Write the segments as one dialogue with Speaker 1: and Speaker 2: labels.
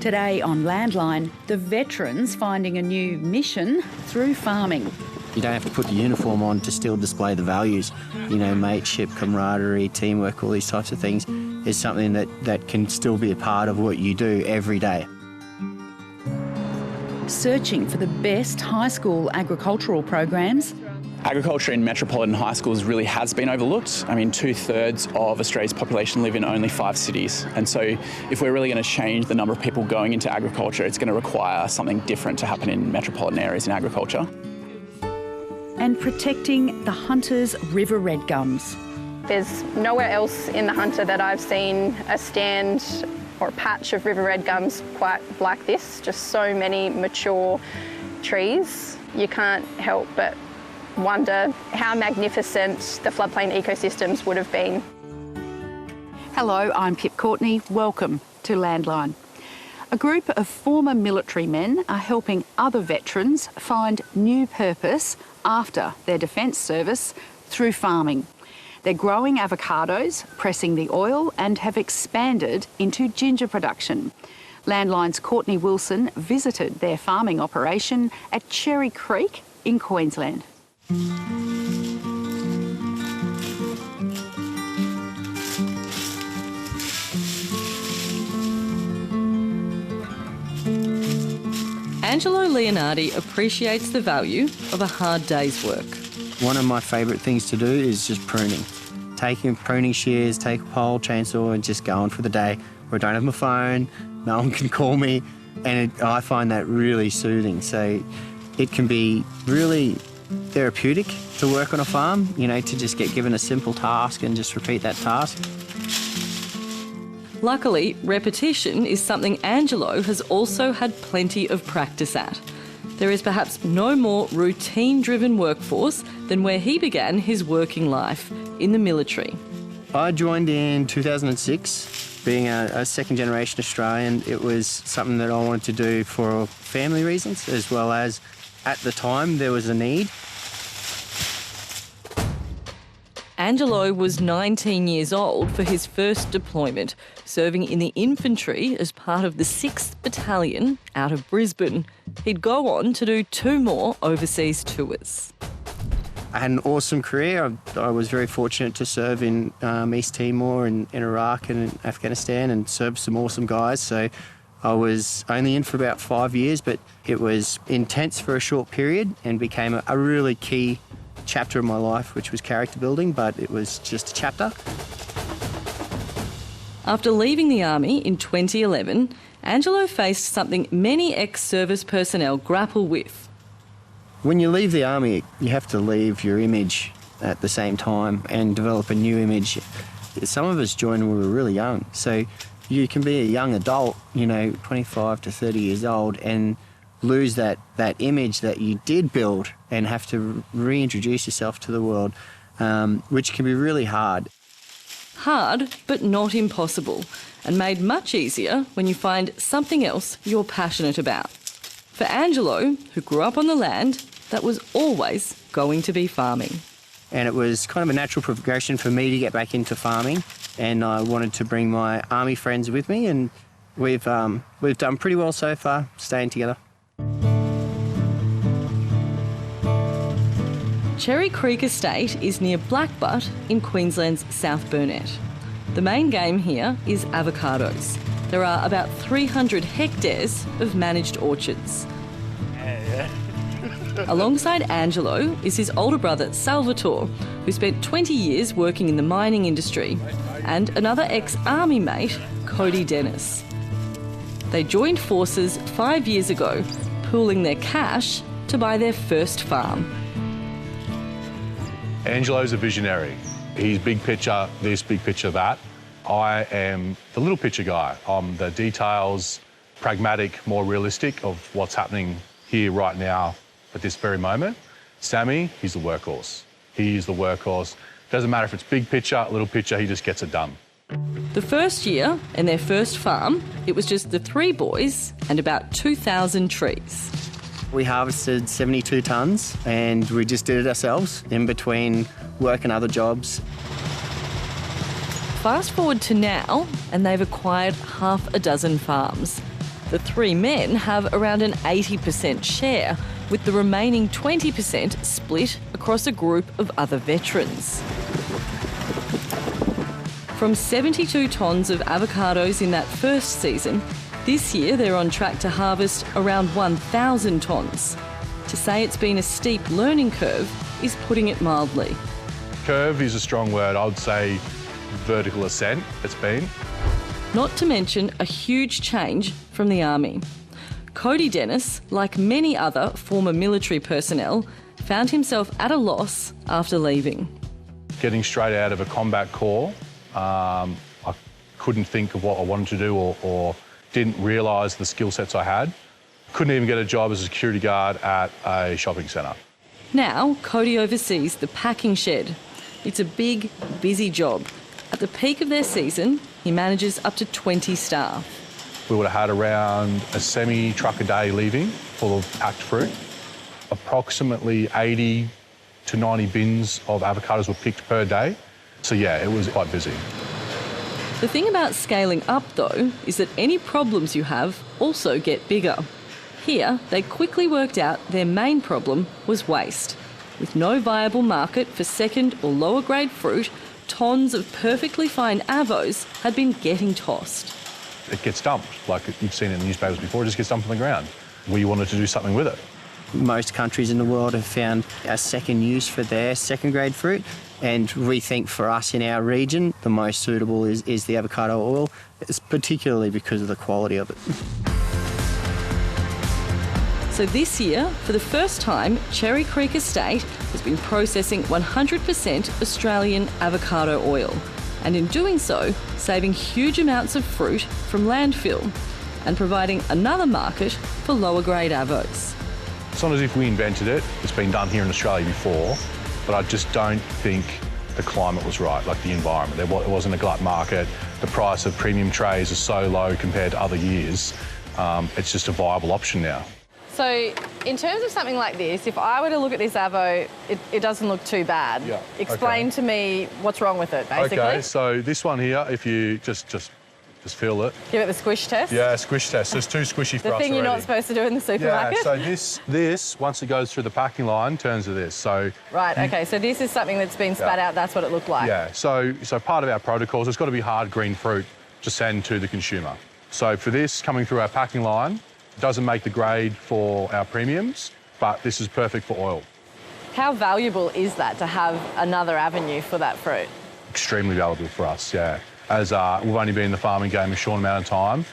Speaker 1: Today on Landline, the veterans finding a new mission through farming.
Speaker 2: You don't have to put the uniform on to still display the values. You know, mateship, camaraderie, teamwork, all these types of things is something that can still be a part of what you do every day.
Speaker 1: Searching for the best high school agricultural programs.
Speaker 3: Agriculture in metropolitan high schools really has been overlooked. I mean, 2/3 of Australia's population live in only 5 cities. And so if we're really going to change the number of people going into agriculture, it's going to require something different to happen in metropolitan areas in agriculture.
Speaker 1: And protecting the Hunter's river red gums.
Speaker 4: There's nowhere else in the Hunter that I've seen a stand or a patch of river red gums quite like this. Just so many mature trees. You can't help but wonder how magnificent the floodplain ecosystems would have been.
Speaker 1: Hello, I'm Pip Courtney. Welcome to Landline. A group of former military men are helping other veterans find new purpose after their defence service through farming. They're growing avocados, pressing the oil, and have expanded into ginger production. Landline's Courtney Wilson visited their farming operation at Cherry Creek in Queensland.
Speaker 5: Angelo Leonardi appreciates the value of a hard day's work.
Speaker 2: One of my favourite things to do is just pruning. Taking pruning shears, take a pole, chainsaw and just going for the day. Where I don't have my phone, no one can call me, and I find that really soothing. So it can be really therapeutic to work on a farm, you know, to just get given a simple task and just repeat that task.
Speaker 5: Luckily, repetition is something Angelo has also had plenty of practice at. There is perhaps no more routine-driven workforce than where he began his working life, in the military.
Speaker 2: I joined in 2006. Being a second-generation Australian, it was something that I wanted to do for family reasons, as well as at the time there was a need.
Speaker 5: Angelo was 19 years old for his first deployment, serving in the infantry as part of the 6th Battalion out of Brisbane. He'd go on to do 2 more overseas tours.
Speaker 2: I had an awesome career. I was very fortunate to serve in East Timor and in Iraq and in Afghanistan and serve some awesome guys. So I was only in for about 5 years, but it was intense for a short period and became a really key chapter of my life, which was character building, but it was just a chapter.
Speaker 5: After leaving the army in 2011, Angelo faced something many ex-service personnel grapple with.
Speaker 2: When you leave the army, you have to leave your image at the same time and develop a new image. Some of us joined when we were really young, so you can be a young adult, you know, 25 to 30 years old, and lose that image that you did build and have to reintroduce yourself to the world, which can be really hard.
Speaker 5: Hard, but not impossible, and made much easier when you find something else you're passionate about. For Angelo, who grew up on the land, that was always going to be farming.
Speaker 2: And it was kind of a natural progression for me to get back into farming, and I wanted to bring my army friends with me, and we've done pretty well so far, staying together.
Speaker 5: Cherry Creek Estate is near Blackbutt in Queensland's South Burnett. The main game here is avocados. There are about 300 hectares of managed orchards. Alongside Angelo is his older brother Salvatore, who spent 20 years working in the mining industry, and another ex-army mate, Cody Dennis. They joined forces 5 years ago, pooling their cash to buy their first farm.
Speaker 6: Angelo's a visionary. He's big picture this, big picture that. I am the little picture guy. I'm the details, pragmatic, more realistic of what's happening here right now at this very moment. Sammy, he's the workhorse. He's the workhorse. Doesn't matter if it's big picture, little picture, he just gets it done.
Speaker 5: The first year, and their first farm, it was just the 3 boys and about 2,000 trees.
Speaker 2: We harvested 72 tonnes and we just did it ourselves in between work and other jobs.
Speaker 5: Fast forward to now, and they've acquired 6 farms. The three men have around an 80% share, with the remaining 20% split across a group of other veterans. From 72 tonnes of avocados in that first season, this year they're on track to harvest around 1,000 tonnes. To say it's been a steep learning curve is putting it mildly.
Speaker 6: Curve is a strong word. I would say vertical ascent it's been.
Speaker 5: Not to mention a huge change from the army. Cody Dennis, like many other former military personnel, found himself at a loss after leaving.
Speaker 6: Getting straight out of a combat corps, I couldn't think of what I wanted to do or didn't realise the skill sets I had. Couldn't even get a job as a security guard at a shopping centre.
Speaker 5: Now, Cody oversees the packing shed. It's a big, busy job. At the peak of their season, he manages up to 20 staff.
Speaker 6: We would have had around a semi-truck a day leaving full of packed fruit. Approximately 80 to 90 bins of avocados were picked per day. So yeah, it was quite busy.
Speaker 5: The thing about scaling up, though, is that any problems you have also get bigger. Here, they quickly worked out their main problem was waste. With no viable market for second or lower grade fruit, tonnes of perfectly fine avos had been getting tossed.
Speaker 6: It gets dumped, like you've seen in the newspapers before, it just gets dumped on the ground. We wanted to do something with it.
Speaker 2: Most countries in the world have found a second use for their second grade fruit, and we think for us in our region the most suitable is the avocado oil. It's particularly because of the quality of it.
Speaker 5: So this year, for the first time, Cherry Creek Estate has been processing 100% Australian avocado oil, and in doing so, saving huge amounts of fruit from landfill and providing another market for lower grade avos.
Speaker 6: It's not as if we invented it. It's been done here in Australia before, but I just don't think the climate was right, like the environment. It wasn't a glut market. The price of premium trays is so low compared to other years. It's just a viable option now.
Speaker 7: So in terms of something like this, if I were to look at this avo, it doesn't look too bad.
Speaker 6: Yeah.
Speaker 7: Explain to me what's wrong with it, basically.
Speaker 6: Okay, so this one here, if you just feel it.
Speaker 7: Give it the squish test?
Speaker 6: Yeah, squish test. It's too squishy for us
Speaker 7: The thing you're not supposed to do in the supermarket?
Speaker 6: Yeah, so this, once it goes through the packing line, turns to this. So
Speaker 7: right, okay, so this is something that's been spat out, that's what it looked like?
Speaker 6: Yeah, so part of our protocols, it's got to be hard green fruit to send to the consumer. So for this, coming through our packing line, doesn't make the grade for our premiums, but this is perfect for oil.
Speaker 7: How valuable is that to have another avenue for that fruit?
Speaker 6: Extremely valuable for us, yeah. As we've only been in the farming game a short amount of time,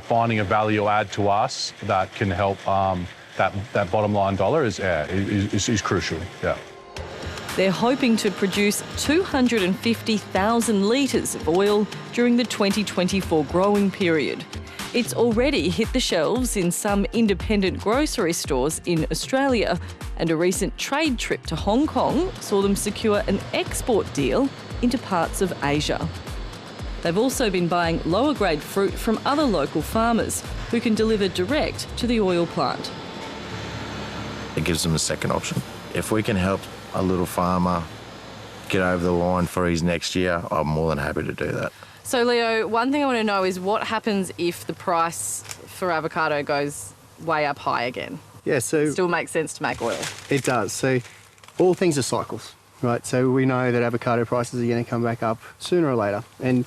Speaker 6: finding a value add to us that can help that bottom line dollar is crucial, yeah.
Speaker 5: They're hoping to produce 250,000 litres of oil during the 2024 growing period. It's already hit the shelves in some independent grocery stores in Australia, and a recent trade trip to Hong Kong saw them secure an export deal into parts of Asia. They've also been buying lower grade fruit from other local farmers who can deliver direct to the oil plant.
Speaker 8: It gives them a second option. If we can help a little farmer get over the line for his next year, I'm more than happy to do that.
Speaker 7: So, Leo, one thing I want to know is what happens if the price for avocado goes way up high again?
Speaker 2: Yeah, so
Speaker 7: It still makes sense to make oil.
Speaker 2: it does. So all things are cycles, right? So we know that avocado prices are going to come back up sooner or later, and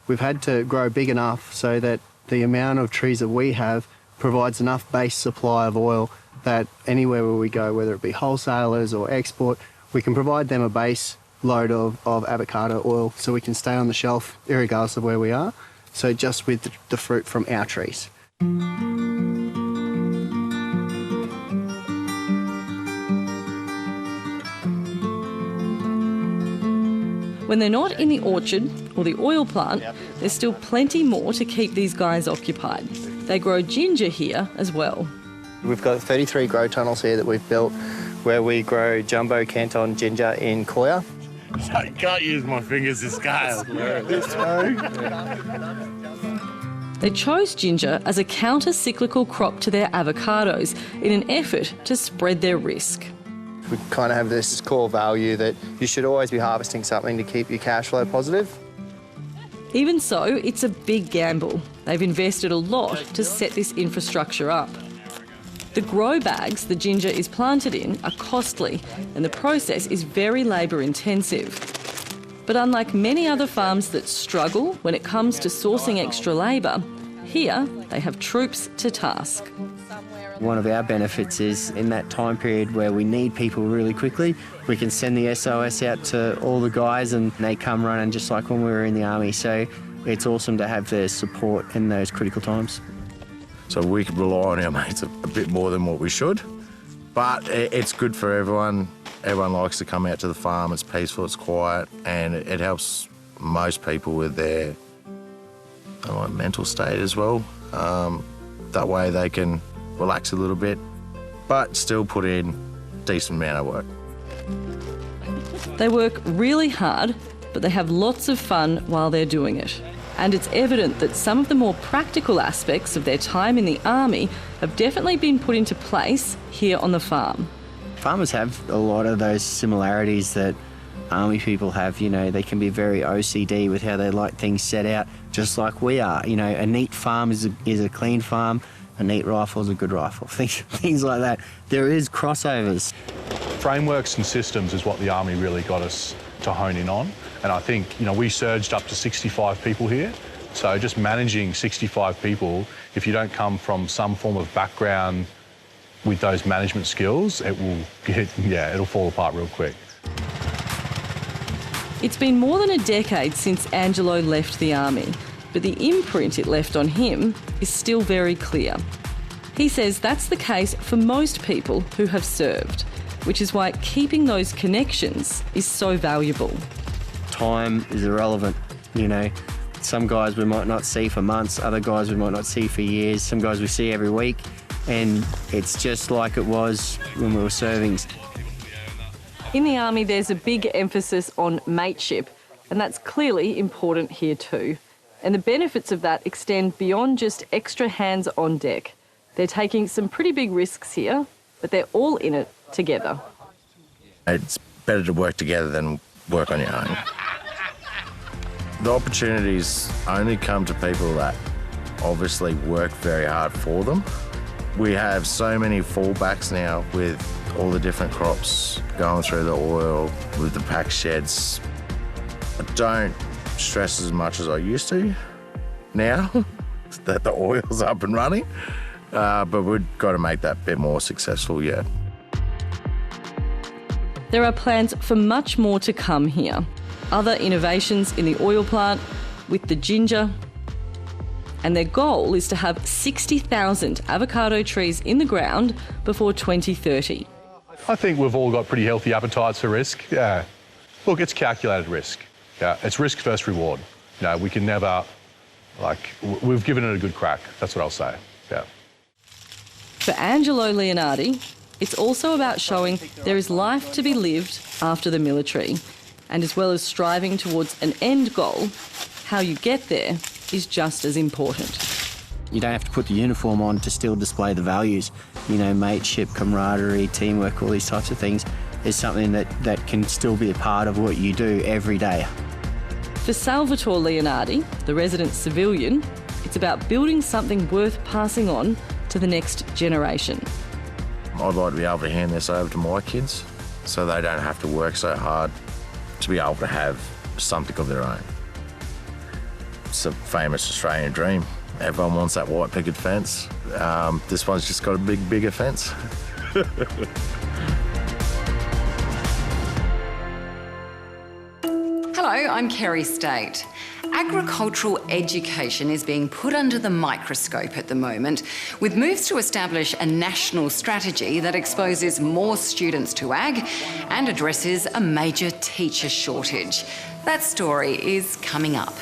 Speaker 2: we've had to grow big enough so that the amount of trees that we have provides enough base supply of oil that anywhere where we go, whether it be wholesalers or export, we can provide them a base load of avocado oil so we can stay on the shelf irregardless of where we are, so just with the fruit from our trees.
Speaker 5: When they're not in the orchard or the oil plant, there's still plenty more to keep these guys occupied. They grow ginger here as well.
Speaker 2: We've got 33 grow tunnels here that we've built where we grow jumbo Canton ginger in coir.
Speaker 9: I can't use my fingers to scale.
Speaker 5: They chose ginger as a counter-cyclical crop to their avocados in an effort to spread their risk.
Speaker 2: We kind of have this core value that you should always be harvesting something to keep your cash flow positive.
Speaker 5: Even so, it's a big gamble. They've invested a lot to set this infrastructure up. The grow bags the ginger is planted in are costly, and the process is very labour intensive. But unlike many other farms that struggle when it comes to sourcing extra labour, here they have troops to task.
Speaker 2: One of our benefits is in that time period where we need people really quickly, we can send the SOS out to all the guys and they come running just like when we were in the army. So it's awesome to have their support in those critical times.
Speaker 8: So we could rely on our mates a bit more than what we should, but it's good for everyone. Everyone likes to come out to the farm. It's peaceful, it's quiet, and it helps most people with their mental state as well. That way they can relax a little bit, but still put in a decent amount of work.
Speaker 5: They work really hard, but they have lots of fun while they're doing it. And it's evident that some of the more practical aspects of their time in the army have definitely been put into place here on the farm.
Speaker 2: Farmers have a lot of those similarities that army people have. You know, they can be very OCD with how they like things set out, just like we are. You know, a neat farm is a clean farm, a neat rifle is a good rifle, things like that. There is crossovers.
Speaker 6: Frameworks and systems is what the Army really got us to hone in on. And I think, you know, we surged up to 65 people here. So just managing 65 people, if you don't come from some form of background with those management skills, it'll fall apart real quick.
Speaker 5: It's been more than a decade since Angelo left the army, but the imprint it left on him is still very clear. He says that's the case for most people who have served, which is why keeping those connections is so valuable.
Speaker 2: Time is irrelevant, you know. Some guys we might not see for months, other guys we might not see for years, some guys we see every week, and it's just like it was when we were serving.
Speaker 7: In the army, there's a big emphasis on mateship, and that's clearly important here too. And the benefits of that extend beyond just extra hands on deck. They're taking some pretty big risks here, but they're all in it together.
Speaker 8: It's better to work together than work on your own. The opportunities only come to people that obviously work very hard for them. We have so many fallbacks now with all the different crops going through the oil, with the pack sheds. I don't stress as much as I used to now that the oil's up and running, but we've got to make that bit more successful yet.
Speaker 5: There are plans for much more to come here. Other innovations in the oil plant, with the ginger, and their goal is to have 60,000 avocado trees in the ground before 2030.
Speaker 6: I think we've all got pretty healthy appetites for risk. Yeah. Look, it's calculated risk. Yeah, it's risk first reward. You know, we can never, we've given it a good crack. That's what I'll say. Yeah.
Speaker 5: For Angelo Leonardi, it's also about showing there is life to be lived after the military. And as well as striving towards an end goal, how you get there is just as important.
Speaker 2: You don't have to put the uniform on to still display the values. You know, mateship, camaraderie, teamwork, all these types of things is something that can still be a part of what you do every day.
Speaker 5: For Salvatore Leonardi, the resident civilian, it's about building something worth passing on to the next generation.
Speaker 8: I'd like to be able to hand this over to my kids so they don't have to work so hard to be able to have something of their own. It's a famous Australian dream. Everyone wants that white picket fence. This one's just got a bigger fence.
Speaker 10: Hello, I'm Kerry State. Agricultural education is being put under the microscope at the moment, with moves to establish a national strategy that exposes more students to ag and addresses a major teacher shortage. That story is coming up.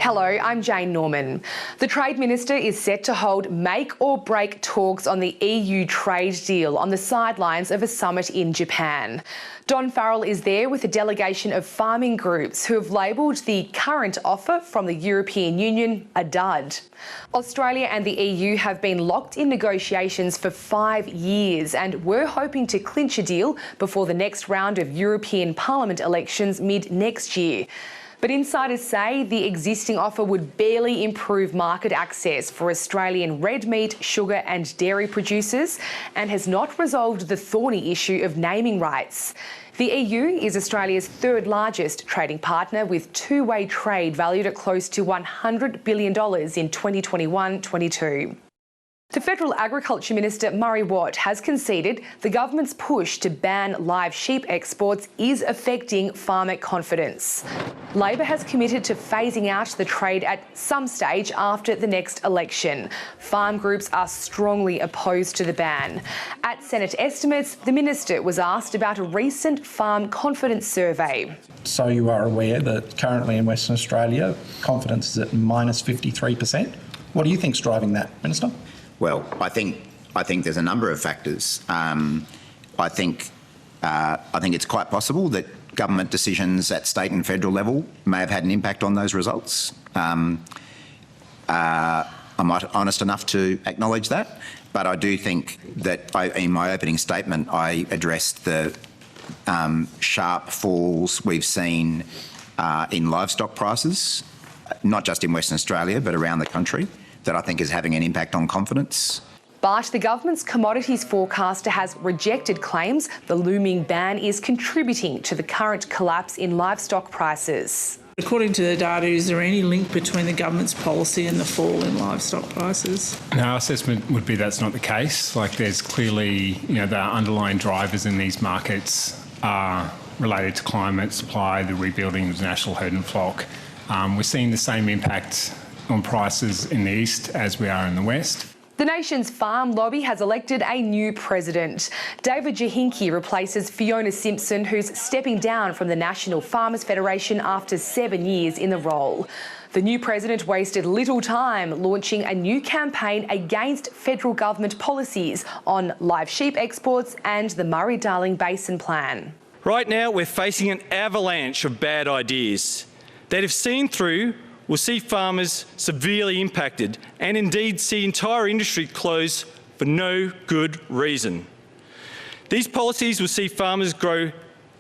Speaker 11: Hello, I'm Jane Norman. The Trade Minister is set to hold make or break talks on the EU trade deal on the sidelines of a summit in Japan. Don Farrell is there with a delegation of farming groups who have labelled the current offer from the European Union a dud. Australia and the EU have been locked in negotiations for 5 years and were hoping to clinch a deal before the next round of European Parliament elections mid-next year. But insiders say the existing offer would barely improve market access for Australian red meat, sugar and dairy producers and has not resolved the thorny issue of naming rights. The EU is Australia's third largest trading partner with two-way trade valued at close to $100 billion in 2021-22. The Federal Agriculture Minister Murray Watt has conceded the government's push to ban live sheep exports is affecting farmer confidence. Labor has committed to phasing out the trade at some stage after the next election. Farm groups are strongly opposed to the ban. At Senate estimates, the minister was asked about a recent farm confidence survey.
Speaker 12: So you are aware that currently in Western Australia, confidence is at minus 53%. What do you think's driving that, Minister?
Speaker 13: Well, I think there's a number of factors. I think it's quite possible that government decisions at state and federal level may have had an impact on those results. I'm not honest enough to acknowledge that, but I do think that in my opening statement I addressed the sharp falls we've seen in livestock prices, not just in Western Australia but around the country, that I think is having an impact on confidence.
Speaker 11: But the government's commodities forecaster has rejected claims the looming ban is contributing to the current collapse in livestock prices.
Speaker 14: According to the data, is there any link between the government's policy and the fall in livestock prices?
Speaker 15: Our assessment would be that's not the case. Like, there's clearly, the underlying drivers in these markets are related to climate, supply, the rebuilding of the national herd and flock. We're seeing the same impact on prices in the east as we are in the west.
Speaker 11: The nation's farm lobby has elected a new president. David Jahinki replaces Fiona Simpson, who's stepping down from the National Farmers Federation after 7 years in the role. The new president wasted little time launching a new campaign against federal government policies on live sheep exports and the Murray-Darling Basin Plan.
Speaker 16: Right now, we're facing an avalanche of bad ideas that, if seen through, will see farmers severely impacted and indeed see entire industry close for no good reason. These policies will see farmers grow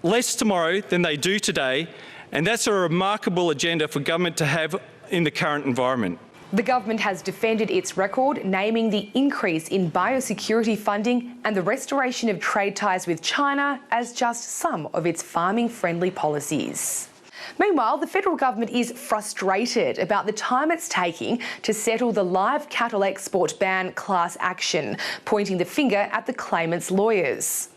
Speaker 16: less tomorrow than they do today, and that's a remarkable agenda for government to have in the current environment.
Speaker 11: The government has defended its record, naming the increase in biosecurity funding and the restoration of trade ties with China as just some of its farming-friendly policies. Meanwhile, the federal government is frustrated about the time it's taking to settle the live cattle export ban class action, pointing the finger at the claimants' lawyers.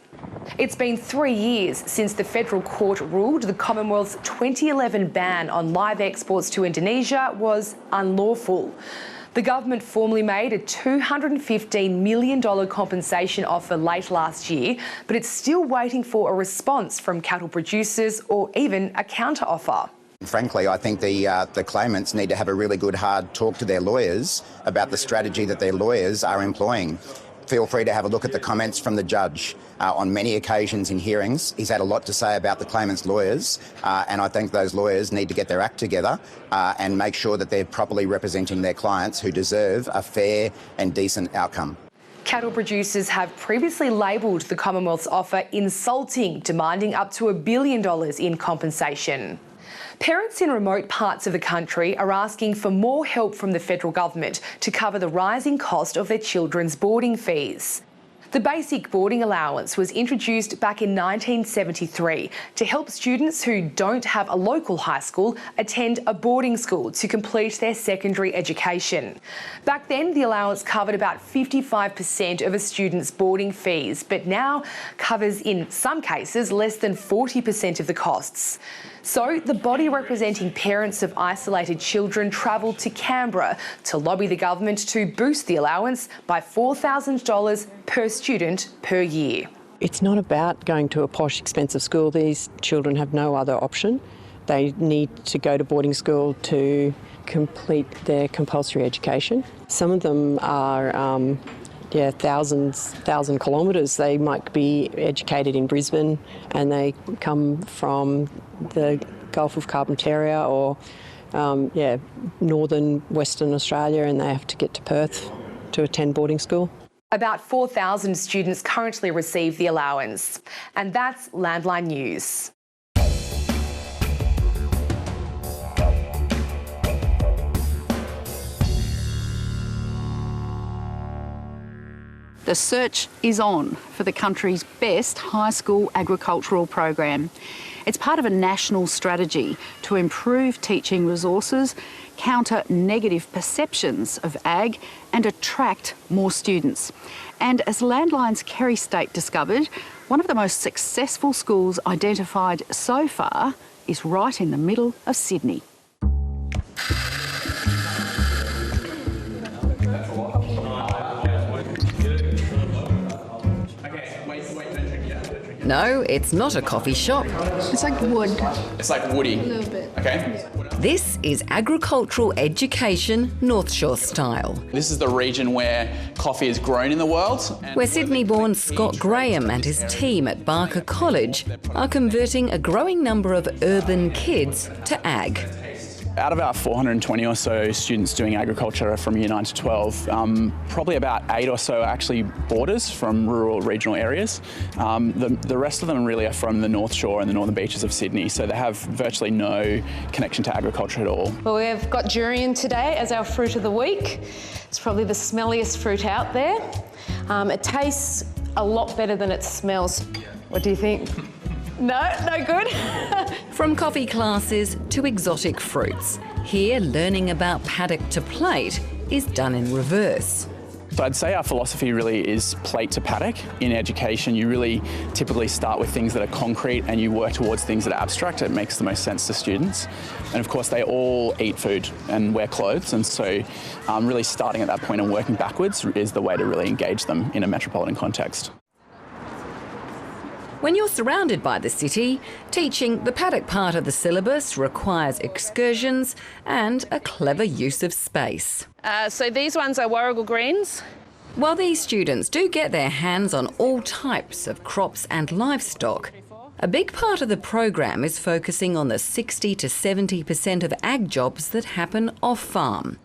Speaker 11: It's been 3 years since the federal court ruled the Commonwealth's 2011 ban on live exports to Indonesia was unlawful. The government formally made a $215 million compensation offer late last year, but it's still waiting for a response from cattle producers or even a counter-offer.
Speaker 13: Frankly, I think the claimants need to have a really good hard talk to their lawyers about the strategy that their lawyers are employing. Feel free to have a look at the comments from the judge. On many occasions in hearings, he's had a lot to say about the claimants' lawyers, and I think those lawyers need to get their act together and make sure that they're properly representing their clients who deserve a fair and decent outcome.
Speaker 11: Cattle producers have previously labelled the Commonwealth's offer insulting, demanding up to $1 billion in compensation. Parents in remote parts of the country are asking for more help from the federal government to cover the rising cost of their children's boarding fees. The basic boarding allowance was introduced back in 1973 to help students who don't have a local high school attend a boarding school to complete their secondary education. Back then, the allowance covered about 55% of a student's boarding fees, but now covers, in some cases, less than 40% of the costs. So the body representing parents of isolated children travelled to Canberra to lobby the government to boost the allowance by $4,000 per student per year.
Speaker 17: It's not about going to a posh, expensive school. These children have no other option. They need to go to boarding school to complete their compulsory education. Some of them are thousand kilometres. They might be educated in Brisbane and they come from the Gulf of Carpentaria or northern Western Australia, and they have to get to Perth to attend boarding school.
Speaker 11: About 4,000 students currently receive the allowance. And that's Landline News.
Speaker 1: The search is on for the country's best high school agricultural program. It's part of a national strategy to improve teaching resources, counter negative perceptions of ag and attract more students. And as Landline's Kerry State discovered, one of the most successful schools identified so far is right in the middle of Sydney.
Speaker 10: No, it's not a coffee shop.
Speaker 3: It's like wood. It's like woody.
Speaker 10: A little bit.
Speaker 3: Okay.
Speaker 10: This is agricultural education North Shore style.
Speaker 3: This is the region where coffee is grown in the world.
Speaker 10: Where Sydney-born Scott Graham and his team at Barker College are converting a growing number of urban kids to ag.
Speaker 3: Out of our 420 or so students doing agriculture from year 9 to 12, probably about 8 or so are actually boarders from rural regional areas. The rest of them really are from the North Shore and the northern beaches of Sydney, so they have virtually no connection to agriculture at all.
Speaker 18: Well, we've got durian today as our fruit of the week. It's probably the smelliest fruit out there. It tastes a lot better than it smells. What do you think? No good?
Speaker 10: From coffee classes to exotic fruits, here learning about paddock to plate is done in reverse.
Speaker 3: So I'd say our philosophy really is plate to paddock. In education, you really typically start with things that are concrete and you work towards things that are abstract. It makes the most sense to students. And of course, they all eat food and wear clothes. And so really starting at that point and working backwards is the way to really engage them in a metropolitan context.
Speaker 10: When you're surrounded by the city, teaching the paddock part of the syllabus requires excursions and a clever use of space.
Speaker 18: So these ones are warrigal greens.
Speaker 10: While these students do get their hands on all types of crops and livestock, a big part of the program is focusing on the 60 to 70% of ag jobs that happen off-farm,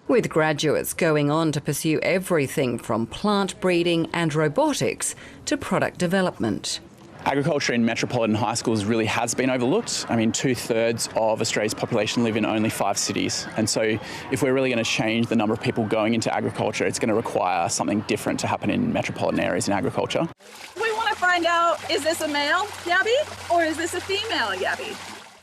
Speaker 10: with graduates going on to pursue everything from plant breeding and robotics to product development.
Speaker 3: Agriculture in metropolitan high schools really has been overlooked. I mean, 2/3 of Australia's population live in only 5 cities. And so if we're really going to change the number of people going into agriculture, it's going to require something different to happen in metropolitan areas in agriculture.
Speaker 19: We want to find out, is this a male yabby or is this a female yabby?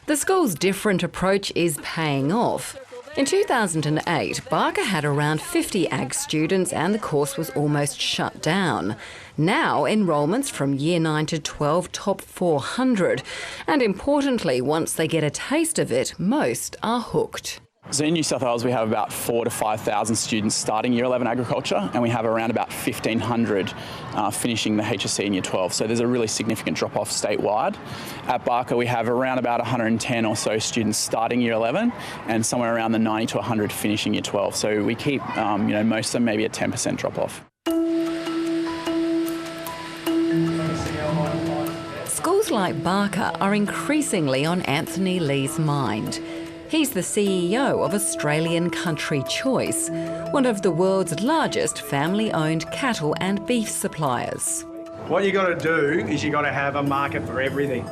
Speaker 10: The school's different approach is paying off. In 2008, Barker had around 50 ag students and the course was almost shut down. Now, enrolments from year 9 to 12 top 400. And importantly, once they get a taste of it, most are hooked.
Speaker 3: So in New South Wales, we have about 4,000 to 5,000 students starting Year 11 agriculture, and we have around about 1,500 finishing the HSC in Year 12. So there's a really significant drop-off statewide. At Barker, we have around about 110 or so students starting Year 11, and somewhere around the 90 to 100 finishing Year 12. So we keep, most of them maybe a 10% drop-off.
Speaker 10: Schools like Barker are increasingly on Anthony Lee's mind. He's the CEO of Australian Country Choice, one of the world's largest family-owned cattle and beef suppliers.
Speaker 20: What you got to do is you got to have a market for everything.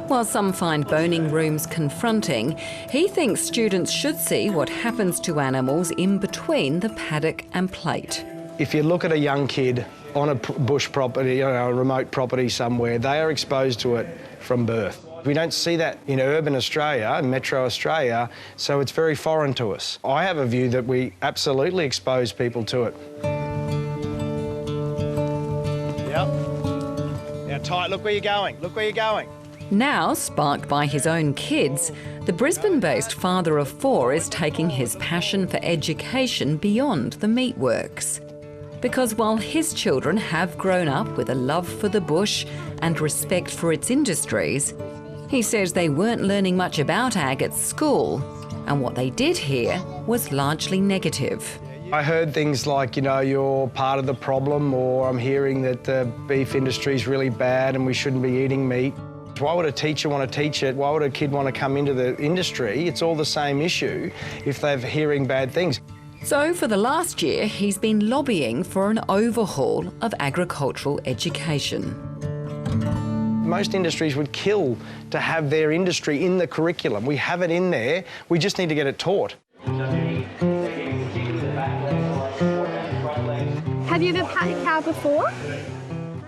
Speaker 10: While some find boning rooms confronting, he thinks students should see what happens to animals in between the paddock and plate.
Speaker 20: If you look at a young kid on a bush property, a remote property somewhere, they are exposed to it from birth. We don't see that in urban Australia, Metro Australia, so it's very foreign to us. I have a view that we absolutely expose people to it. Yep. Now tight, look where you're going, look where you're going.
Speaker 10: Now, sparked by his own kids, the Brisbane-based father of 4 is taking his passion for education beyond the meatworks. Because while his children have grown up with a love for the bush and respect for its industries, He says they weren't learning much about ag at school, and what they did hear was largely negative.
Speaker 20: I heard things like, you're part of the problem, or I'm hearing that the beef industry is really bad and we shouldn't be eating meat. Why would a teacher want to teach it? Why would a kid want to come into the industry? It's all the same issue if they're hearing bad things.
Speaker 10: So for the last year, he's been lobbying for an overhaul of agricultural education.
Speaker 20: Most industries would kill to have their industry in the curriculum. We have it in there, we just need to get it taught.
Speaker 18: Have you ever pat a cow before?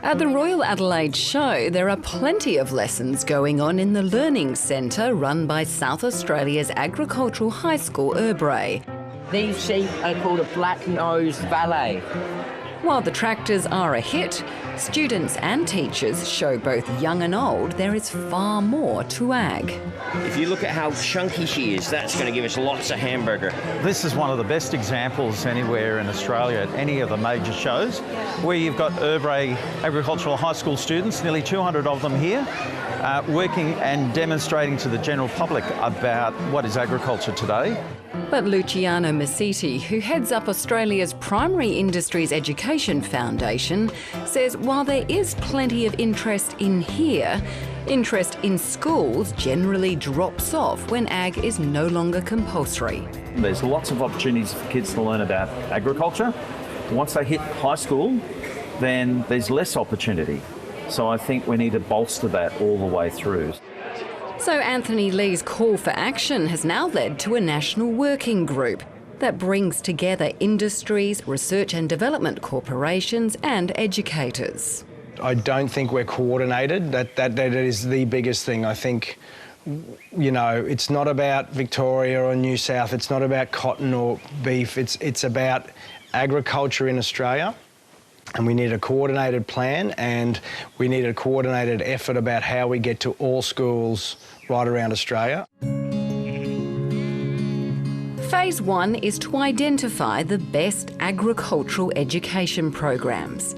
Speaker 10: At the Royal Adelaide Show, there are plenty of lessons going on in the Learning Centre run by South Australia's Agricultural High School, Erbray.
Speaker 21: These sheep are called a black-nosed valet.
Speaker 10: While the tractors are a hit, students and teachers show both young and old there is far more to ag.
Speaker 21: If you look at how chunky she is, that's going to give us lots of hamburger.
Speaker 22: This is one of the best examples anywhere in Australia at any of the major shows, where you've got Erbray Agricultural High School students, nearly 200 of them here, working and demonstrating to the general public about what is agriculture today.
Speaker 10: But Luciano Massiti, who heads up Australia's Primary Industries Education Foundation, says while there is plenty of interest in here, interest in schools generally drops off when ag is no longer compulsory.
Speaker 23: There's lots of opportunities for kids to learn about agriculture. Once they hit high school, then there's less opportunity. So I think we need to bolster that all the way through.
Speaker 10: So Anthony Lee's call for action has now led to a national working group that brings together industries, research and development corporations and educators.
Speaker 20: I don't think we're coordinated. That is the biggest thing. I think, it's not about Victoria or New South. It's not about cotton or beef. It's about agriculture in Australia. And we need a coordinated plan, and we need a coordinated effort about how we get to all schools right around Australia.
Speaker 10: Phase 1 is to identify the best agricultural education programs.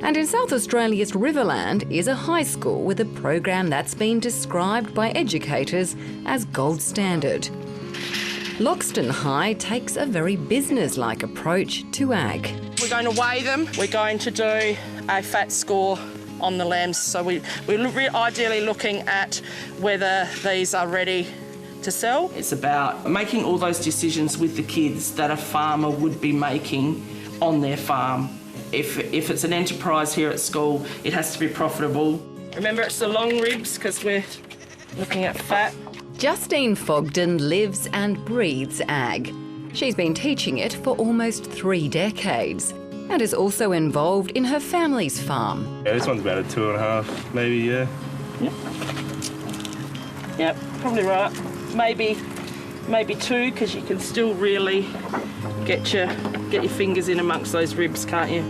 Speaker 10: And in South Australia's Riverland is a high school with a program that's been described by educators as gold standard. Loxton High takes a very business-like approach to ag.
Speaker 24: We're going to weigh them. We're going to do a fat score on the lambs. So we're ideally looking at whether these are ready to sell. It's about making all those decisions with the kids that a farmer would be making on their farm. If it's an enterprise here at school, it has to be profitable. Remember, it's the long ribs because we're looking at fat.
Speaker 10: Justine Fogden lives and breathes ag. She's been teaching it for almost 3 decades and is also involved in her family's farm.
Speaker 25: Yeah, this one's about a 2.5, maybe, yeah.
Speaker 24: Yep, probably right. Maybe 2, because you can still really get your fingers in amongst those ribs, can't you?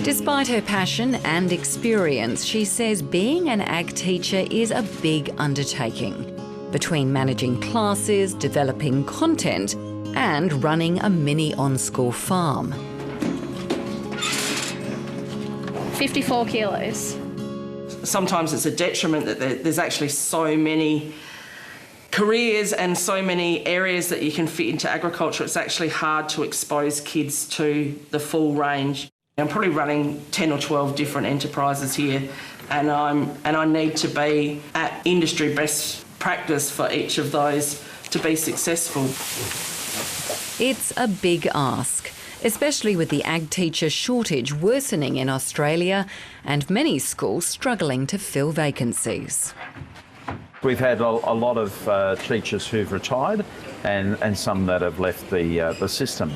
Speaker 10: Despite her passion and experience, she says being an ag teacher is a big undertaking. Between managing classes, developing content, and running a mini on-school farm.
Speaker 18: 54 kilos.
Speaker 24: Sometimes it's a detriment that there's actually so many careers and so many areas that you can fit into agriculture. It's actually hard to expose kids to the full range. I'm probably running 10 or 12 different enterprises here, and I need to be at industry best practice for each of those to be successful.
Speaker 10: It's a big ask, especially with the ag teacher shortage worsening in Australia and many schools struggling to fill vacancies.
Speaker 23: We've had a lot of teachers who've retired and some that have left the system.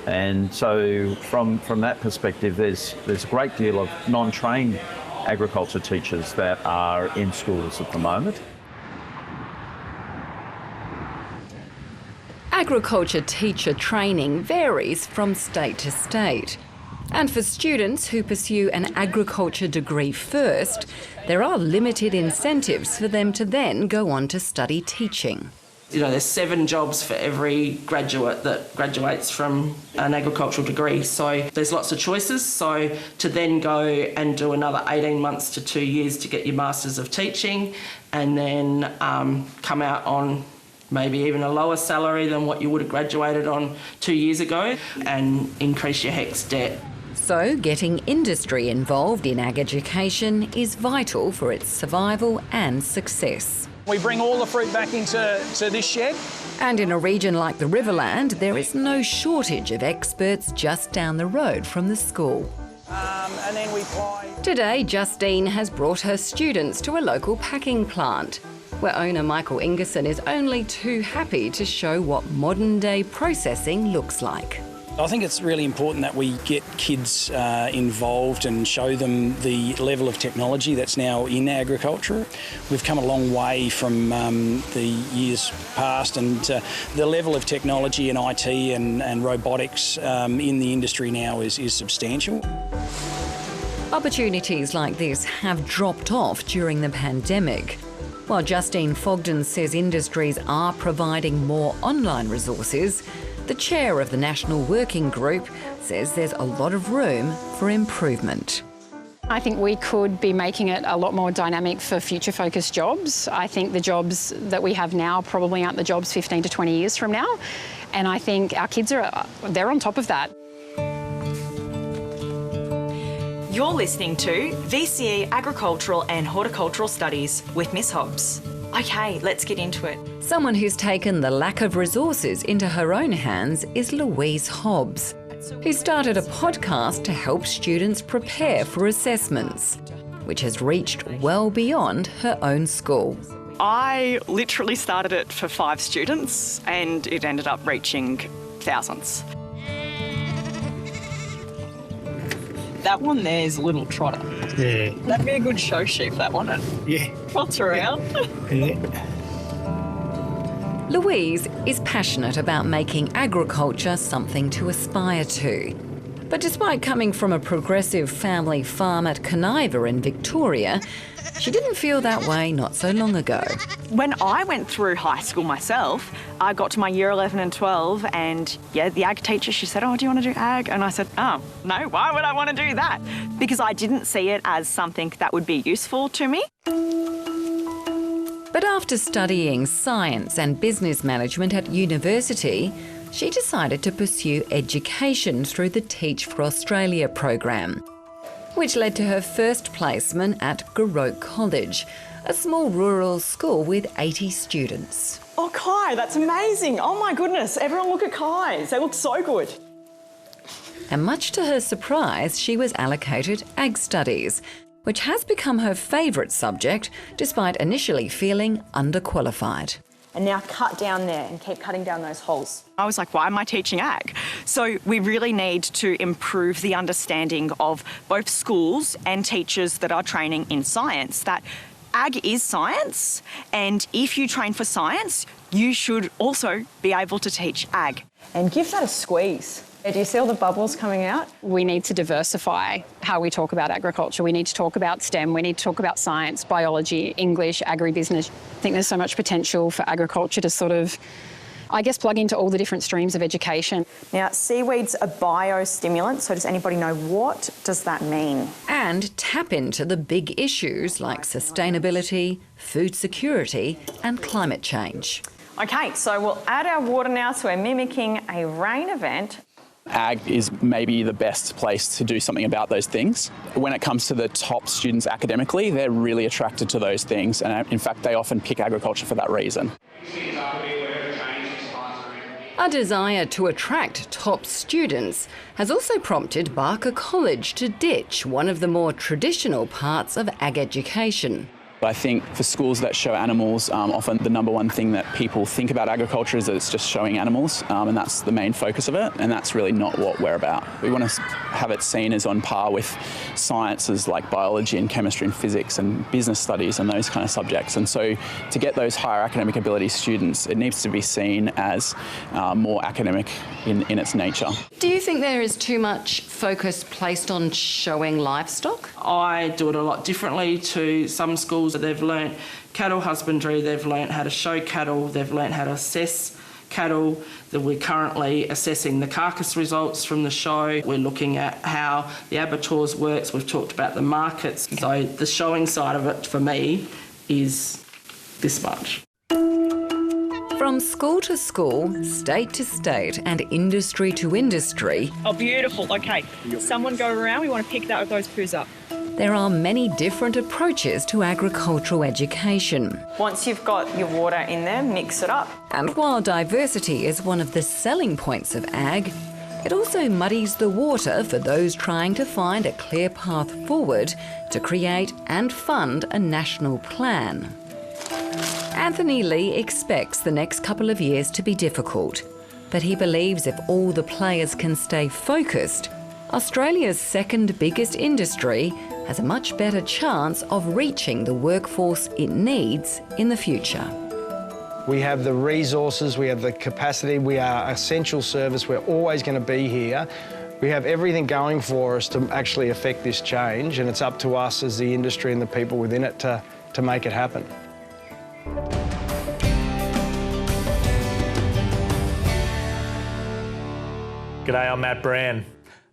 Speaker 23: And so from that perspective, there's a great deal of non-trained agriculture teachers that are in schools at the moment.
Speaker 10: Agriculture teacher training varies from state to state. And for students who pursue an agriculture degree first, there are limited incentives for them to then go on to study teaching.
Speaker 24: There's 7 jobs for every graduate that graduates from an agricultural degree. So there's lots of choices. So to then go and do another 18 months to 2 years to get your Masters of Teaching and then come out on maybe even a lower salary than what you would have graduated on 2 years ago, and increase your HECS debt.
Speaker 10: So getting industry involved in ag education is vital for its survival and success.
Speaker 2: We bring all the fruit back into this shed.
Speaker 10: And in a region like the Riverland, there is no shortage of experts just down the road from the school.
Speaker 2: And then we apply.
Speaker 10: Today, Justine has brought her students to a local packing plant, where owner Michael Ingerson is only too happy to show what modern-day processing looks like.
Speaker 2: I think it's really important that we get kids involved and show them the level of technology that's now in agriculture. We've come a long way from the years past, and the level of technology in IT and robotics in the industry now is substantial.
Speaker 10: Opportunities like this have dropped off during the pandemic. While Justine Fogden says industries are providing more online resources, the chair of the National Working Group says there's a lot of room for improvement.
Speaker 4: I think we could be making it a lot more dynamic for future-focused jobs. I think the jobs that we have now probably aren't the jobs 15 to 20 years from now. And I think our kids they're on top of that.
Speaker 6: You're listening to VCE Agricultural and Horticultural Studies with Miss Hobbs. OK, let's get into it.
Speaker 10: Someone who's taken the lack of resources into her own hands is Louise Hobbs, who started a podcast to help students prepare for assessments, which has reached well beyond her own school.
Speaker 7: I literally started it for 5 students and it ended up reaching thousands. That one there's a little trotter.
Speaker 2: Yeah.
Speaker 7: That'd be a good show sheep, that one.
Speaker 2: Yeah.
Speaker 7: Trots around.
Speaker 2: Yeah.
Speaker 10: Louise is passionate about making agriculture something to aspire to. But despite coming from a progressive family farm at Coniva in Victoria, she didn't feel that way not so long ago.
Speaker 7: When I went through high school myself, I got to my year 11 and 12 and the ag teacher, she said, "Oh, do you want to do ag?" And I said, "Oh, no, why would I want to do that?" Because I didn't see it as something that would be useful to me.
Speaker 10: But after studying science and business management at university, she decided to pursue education through the Teach for Australia program, which led to her first placement at Garrote College, a small rural school with 80 students.
Speaker 7: Oh, Kai, that's amazing. Oh my goodness, everyone look at Kai's. They look so good.
Speaker 10: And much to her surprise, she was allocated Ag Studies, which has become her favourite subject, despite initially feeling underqualified.
Speaker 7: And now cut down there and keep cutting down those holes. I was like, why am I teaching ag? So we really need to improve the understanding of both schools and teachers that are training in science, that ag is science, and if you train for science, you should also be able to teach ag. And give that a squeeze. Do you see all the bubbles coming out?
Speaker 4: We need to diversify how we talk about agriculture. We need to talk about STEM. We need to talk about science, biology, English, agribusiness. I think there's so much potential for agriculture to sort of, I guess, plug into all the different streams of education.
Speaker 7: Now, seaweed's a biostimulant, so does anybody know what does that mean?
Speaker 10: And tap into the big issues like sustainability, food security and climate change.
Speaker 7: OK, so we'll add our water now, so we're mimicking a rain event.
Speaker 3: Ag is maybe the best place to do something about those things. When it comes to the top students academically, they're really attracted to those things, and in fact they often pick agriculture for that reason.
Speaker 10: A desire to attract top students has also prompted Barker College to ditch one of the more traditional parts of ag education.
Speaker 3: I think for schools that show animals, often the number one thing that people think about agriculture is that it's just showing animals, and that's the main focus of it, and that's really not what we're about. We want to have it seen as on par with sciences like biology and chemistry and physics and business studies and those kind of subjects. And so to get those higher academic ability students, it needs to be seen as more academic in its nature.
Speaker 10: Do you think there is too much focus placed on showing livestock?
Speaker 24: I do it a lot differently to some schools. They've learnt cattle husbandry, they've learnt how to show cattle, they've learnt how to assess cattle. That we're currently assessing the carcass results from the show. We're looking at how the abattoirs works. We've talked about the markets. So the showing side of it for me is
Speaker 5: this much.
Speaker 10: From school to school, state to state, and industry to industry,
Speaker 7: Oh, beautiful. Okay, someone go around. We want to pick those poos up.
Speaker 10: there are many different approaches to agricultural education.
Speaker 7: Once you've got your water in there, mix it up.
Speaker 10: And while diversity is one of the selling points of ag, it also muddies the water for those trying to find a clear path forward to create and fund a national plan. Anthony Lee expects the next couple of years to be difficult, but he believes if all the players can stay focused, Australia's second biggest industry has a much better chance of reaching the workforce it needs in the future.
Speaker 20: We have the resources, we have the capacity, we are essential service, we're always going to be here. We have everything going for us to actually affect this change, and it's up to us as the industry and the people within it to make it happen.
Speaker 8: G'day, I'm Matt Brand.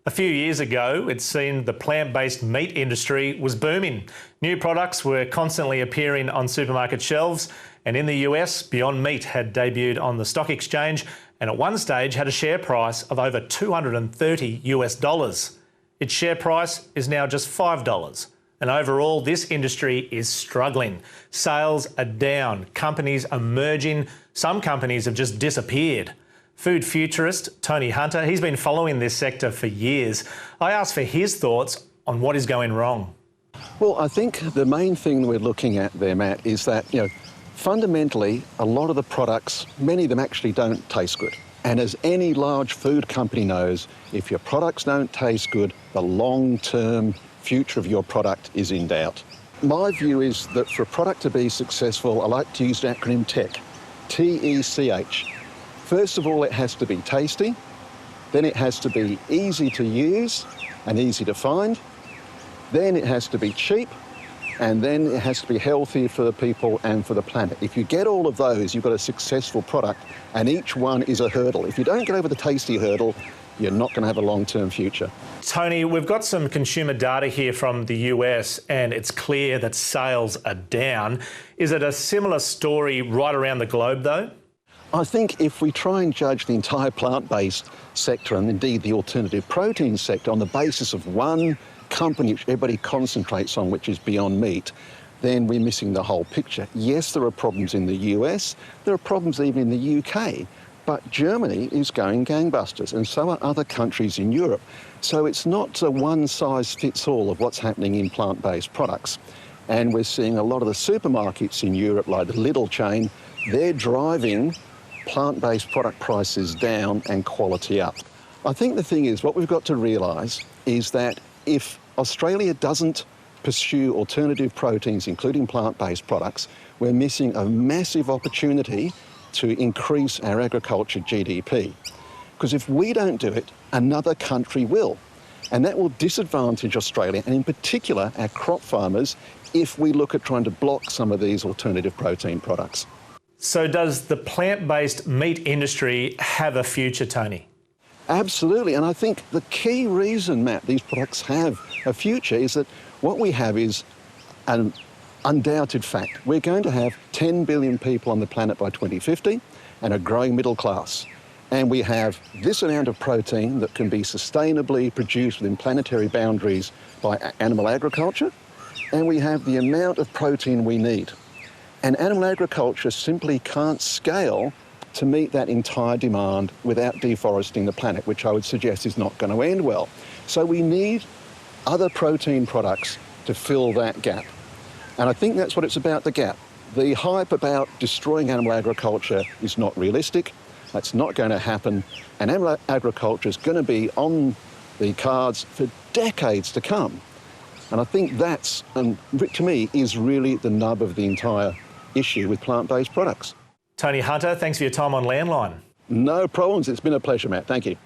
Speaker 8: A few years ago, it seemed the plant-based meat industry was booming. New products were constantly appearing on supermarket shelves, and in the US, Beyond Meat had debuted on the stock exchange and at one stage had a share price of over $230 US. Its share price is now just $5. And overall, this industry is struggling. Sales are down, companies are merging, some companies have just disappeared. Food futurist Tony Hunter, he's been following this sector for years. I asked for his thoughts on what is going wrong.
Speaker 9: Well, I think the main thing we're looking at there, Matt, is that, fundamentally, a lot of the products, many of them actually don't taste good. And as any large food company knows, if your products don't taste good, the long-term future of your product is in doubt. My view is that for a product to be successful, I like to use the acronym TECH, T-E-C-H. First of all, it has to be tasty, then it has to be easy to use and easy to find, then it has to be cheap, and then it has to be healthy for the people and for the planet. If you get all of those, you've got a successful product, and each one is a hurdle. If you don't get over the tasty hurdle, you're not going to have a long-term future.
Speaker 8: Tony, we've got some consumer data here from the US and it's clear that sales are down. Is it a similar story right around the globe though?
Speaker 9: I think if we try and judge the entire plant-based sector and indeed the alternative protein sector on the basis of one company which everybody concentrates on, which is Beyond Meat, then we're missing the whole picture. Yes, there are problems in the US, there are problems even in the UK, but Germany is going gangbusters and so are other countries in Europe. So it's not a one-size-fits-all of what's happening in plant-based products. And we're seeing a lot of the supermarkets in Europe, like the Lidl chain, they're driving plant-based product prices down and quality up. I think the thing is, what we've got to realise is that if Australia doesn't pursue alternative proteins, including plant-based products, we're missing a massive opportunity to increase our agriculture GDP. Because if we don't do it, another country will. And that will disadvantage Australia, and in particular our crop farmers, if we look at trying to block some of these alternative protein products.
Speaker 8: So does the plant-based meat industry have a future, Tony?
Speaker 9: Absolutely, and I think the key reason, Matt, these products have a future is that what we have is an undoubted fact. We're going to have 10 billion people on the planet by 2050 and a growing middle class. And we have this amount of protein that can be sustainably produced within planetary boundaries by animal agriculture, and we have the amount of protein we need. And animal agriculture simply can't scale to meet that entire demand without deforesting the planet, which I would suggest is not going to end well. So we need other protein products to fill that gap. And I think that's what it's about, the gap. The hype about destroying animal agriculture is not realistic. That's not going to happen. And animal agriculture is going to be on the cards for decades to come. And I think that's, to me, is really the nub of the entire issue with plant-based products.
Speaker 8: Tony Hunter, thanks for your time on Landline.
Speaker 9: No problems. It's been a pleasure, Matt. Thank you.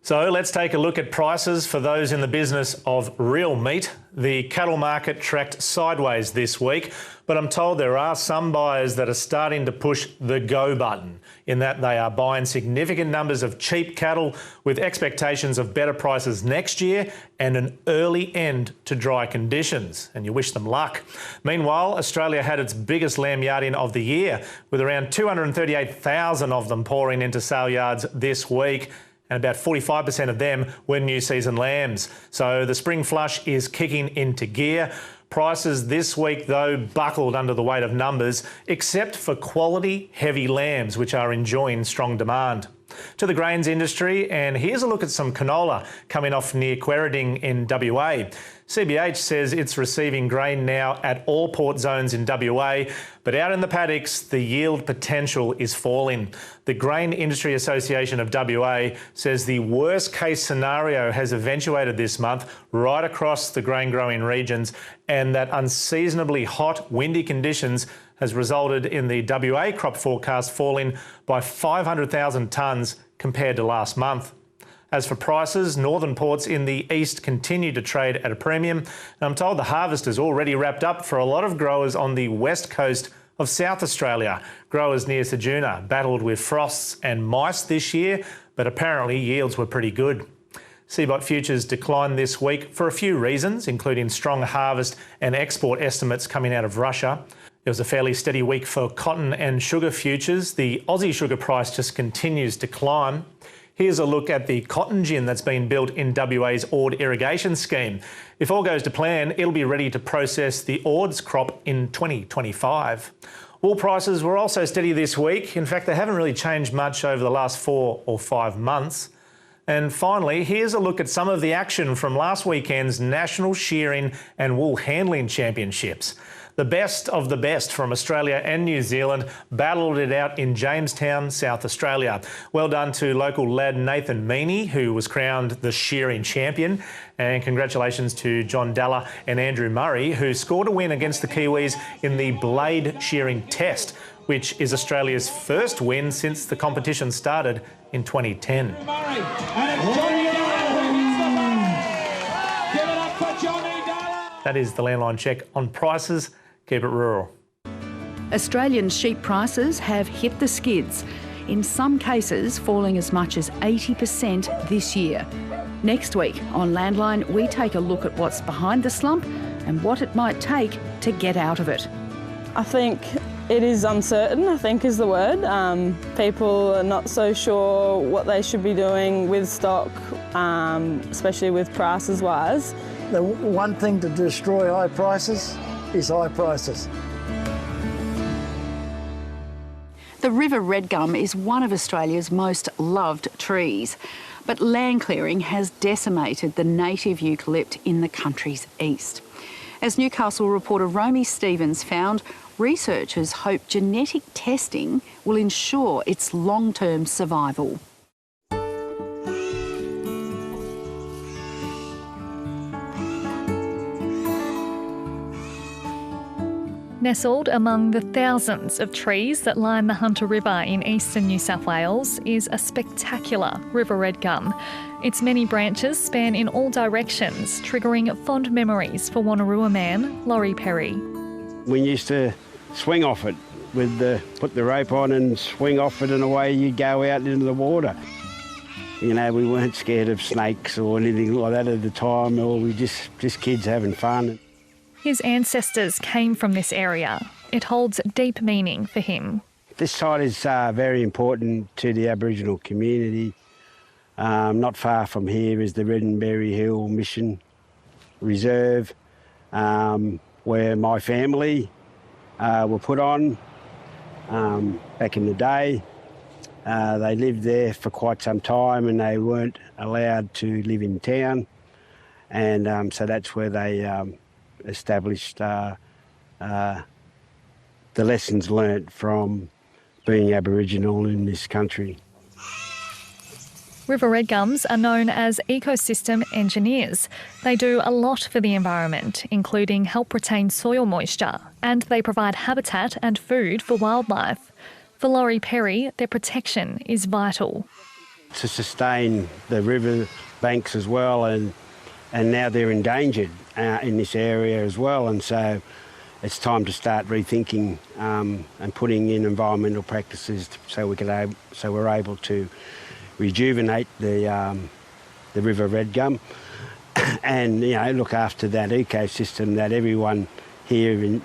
Speaker 8: So let's take a look at prices for those in the business of real meat. The cattle market tracked sideways this week, but I'm told there are some buyers that are starting to push the go button, in that they are buying significant numbers of cheap cattle with expectations of better prices next year and an early end to dry conditions, and you wish them luck. Meanwhile, Australia had its biggest lamb yarding of the year, with around 238,000 of them pouring into sale yards this week, and about 45% of them were new season lambs. So the spring flush is kicking into gear. Prices this week, though, buckled under the weight of numbers, except for quality heavy lambs, which are enjoying strong demand. To the grains industry, and here's a look at some canola coming off near Quairading in WA. CBH says it's receiving grain now at all port zones in WA, but out in the paddocks, the yield potential is falling. The Grain Industry Association of WA says the worst case scenario has eventuated this month right across the grain growing regions, and that unseasonably hot, windy conditions has resulted in the WA crop forecast falling by 500,000 tonnes compared to last month. As for prices, northern ports in the east continue to trade at a premium, and I'm told the harvest is already wrapped up for a lot of growers on the west coast of South Australia. Growers near Ceduna battled with frosts and mice this year, but apparently yields were pretty good. CBOT futures declined this week for a few reasons, including strong harvest and export estimates coming out of Russia. It was a fairly steady week for cotton and sugar futures. The Aussie sugar price just continues to climb. Here's a look at the cotton gin that's been built in WA's Ord irrigation scheme. If all goes to plan, it'll be ready to process the Ord's crop in 2025. Wool prices were also steady this week. In fact, they haven't really changed much over the last 4 or 5 months. And finally, here's a look at some of the action from last weekend's National Shearing and Wool Handling Championships. The best of the best from Australia and New Zealand battled it out in Jamestown, South Australia. Well done to local lad Nathan Meaney, who was crowned the shearing champion. And congratulations to John Dalla and Andrew Murray, who scored a win against the Kiwis in the blade shearing test, which is Australia's first win since the competition started in 2010. That is the Landline check on prices. Keep it rural.
Speaker 1: Australian sheep prices have hit the skids, in some cases falling as much as 80% this year. Next week on Landline, we take a look at what's behind the slump and what it might take to get out of it.
Speaker 5: I think it is uncertain, I think is the word. People are not so sure what they should be doing with stock, especially with prices wise.
Speaker 12: The one thing to destroy high prices is high prices.
Speaker 1: The river red gum is one of Australia's most loved trees, but land clearing has decimated the native eucalypt in the country's east. As Newcastle reporter Romy Stevens found, researchers hope genetic testing will ensure its long-term survival.
Speaker 14: Nestled among the thousands of trees that line the Hunter River in eastern New South Wales is a spectacular river red gum. Its many branches span in all directions, triggering fond memories for Wonnarua man Laurie Perry.
Speaker 15: We used to swing off it put the rope on and swing off it, and away you go out into the water. You know, we weren't scared of snakes or anything like that at the time, or we just kids having fun.
Speaker 14: His ancestors came from this area. It holds deep meaning for him.
Speaker 15: This site is very important to the Aboriginal community. Not far from here is the Reddenberry Hill Mission Reserve, where my family were put on back in the day. They lived there for quite some time and they weren't allowed to live in town, and so that's where they established the lessons learnt from being Aboriginal in this country.
Speaker 14: River red gums are known as ecosystem engineers. They do a lot for the environment, including help retain soil moisture, and they provide habitat and food for wildlife. For Laurie Perry, their protection is vital.
Speaker 15: to sustain the river banks as well, and now they're endangered in this area as well, and so it's time to start rethinking and putting in environmental practices so we're able to rejuvenate the river red gum and look after that ecosystem that everyone here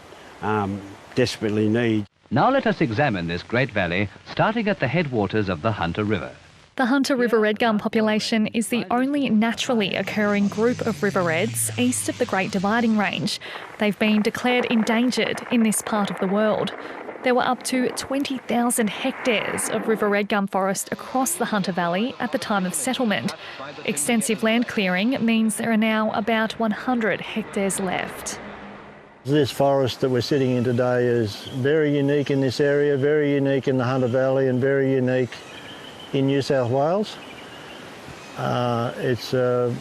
Speaker 15: desperately needs.
Speaker 11: Now let us examine this great valley, starting at the headwaters of the Hunter River.
Speaker 14: The Hunter River red gum population is the only naturally occurring group of river reds east of the Great Dividing Range. They've been declared endangered in this part of the world. There were up to 20,000 hectares of river red gum forest across the Hunter Valley at the time of settlement. Extensive land clearing means there are now about 100 hectares left.
Speaker 12: This forest that we're sitting in today is very unique in this area, very unique in the Hunter Valley and very unique in New South Wales. It's an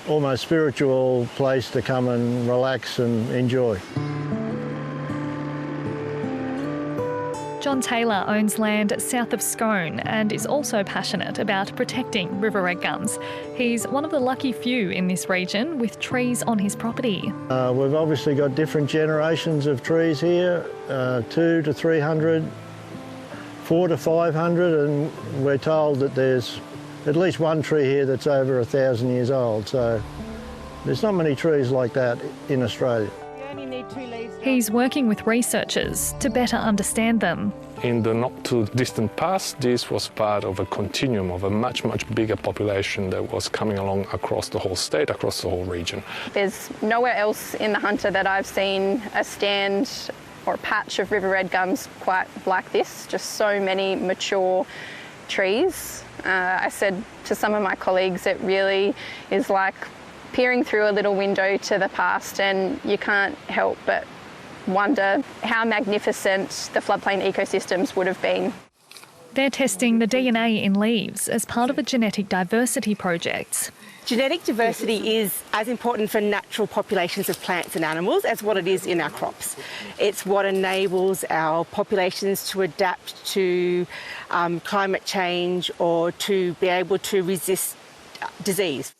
Speaker 12: almost spiritual place to come and relax and enjoy.
Speaker 14: John Taylor owns land south of Scone and is also passionate about protecting river red gums. He's one of the lucky few in this region with trees on his property.
Speaker 12: We've obviously got different generations of trees here, 200 to 300, 400 to 500, and we're told that there's at least one tree here that's over 1,000 years old, so there's not many trees like that in Australia.
Speaker 14: He's working with researchers to better understand them.
Speaker 13: In the not too distant past, this was part of a continuum of a much, much bigger population that was coming along across the whole state, across the whole region.
Speaker 4: There's nowhere else in the Hunter that I've seen a stand or a patch of river red gums quite like this, just so many mature trees. I said to some of my colleagues, it really is like peering through a little window to the past, and you can't help but wonder how magnificent the floodplain ecosystems would have been.
Speaker 14: They're testing the DNA in leaves as part of a genetic diversity project.
Speaker 16: Genetic diversity is as important for natural populations of plants and animals as what it is in our crops. It's what enables our populations to adapt to climate change or to be able to resist disease.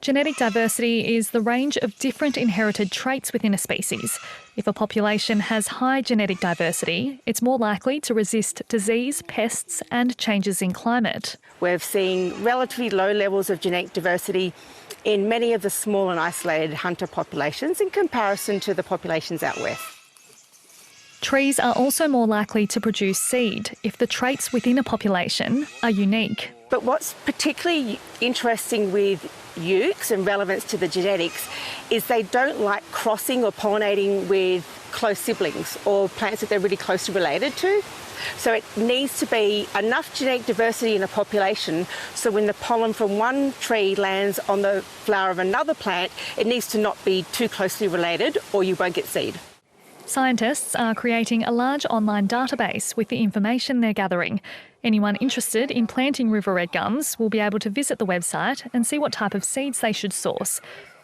Speaker 14: Genetic diversity is the range of different inherited traits within a species. If a population has high genetic diversity, it's more likely to resist disease, pests and changes in climate.
Speaker 16: We've seen relatively low levels of genetic diversity in many of the small and isolated hunter populations in comparison to the populations out west.
Speaker 14: Trees are also more likely to produce seed if the traits within a population are unique.
Speaker 16: But what's particularly interesting with ukes and relevance to the genetics is they don't like crossing or pollinating with close siblings or plants that they're really closely related to. So it needs to be enough genetic diversity in a population so when the pollen from one tree lands on the flower of another plant, it needs to not be too closely related or you won't get seed.
Speaker 14: Scientists are creating a large online database with the information they're gathering. Anyone interested in planting river red gums will be able to visit the website and see what type of seeds they should source.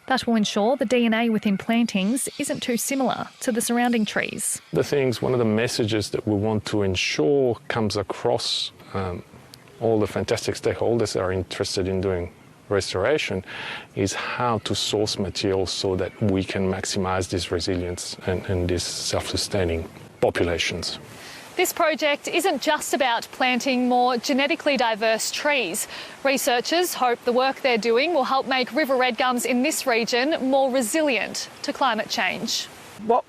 Speaker 14: That will ensure the DNA within plantings isn't too similar to the surrounding trees.
Speaker 13: One of the messages that we want to ensure comes across all the fantastic stakeholders that are interested in doing restoration is how to source materials so that we can maximise this resilience and these self-sustaining populations.
Speaker 14: This project isn't just about planting more genetically diverse trees. Researchers hope the work they're doing will help make river red gums in this region more resilient to climate change.
Speaker 16: What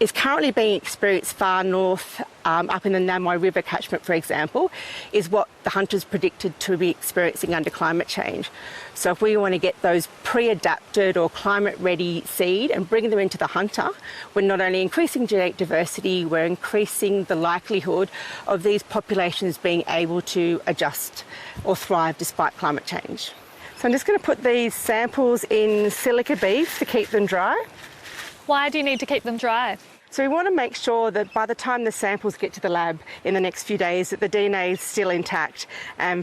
Speaker 16: is currently being experienced far north, up in the Namoi River catchment, for example, is what the hunters predicted to be experiencing under climate change. So if we want to get those pre-adapted or climate-ready seed and bring them into the hunter, we're not only increasing genetic diversity, we're increasing the likelihood of these populations being able to adjust or thrive despite climate change. So I'm just going to put these samples in silica beads to keep them dry.
Speaker 14: Why do you need to keep them dry?
Speaker 16: So we want to make sure that by the time the samples get to the lab in the next few days that the DNA is still intact.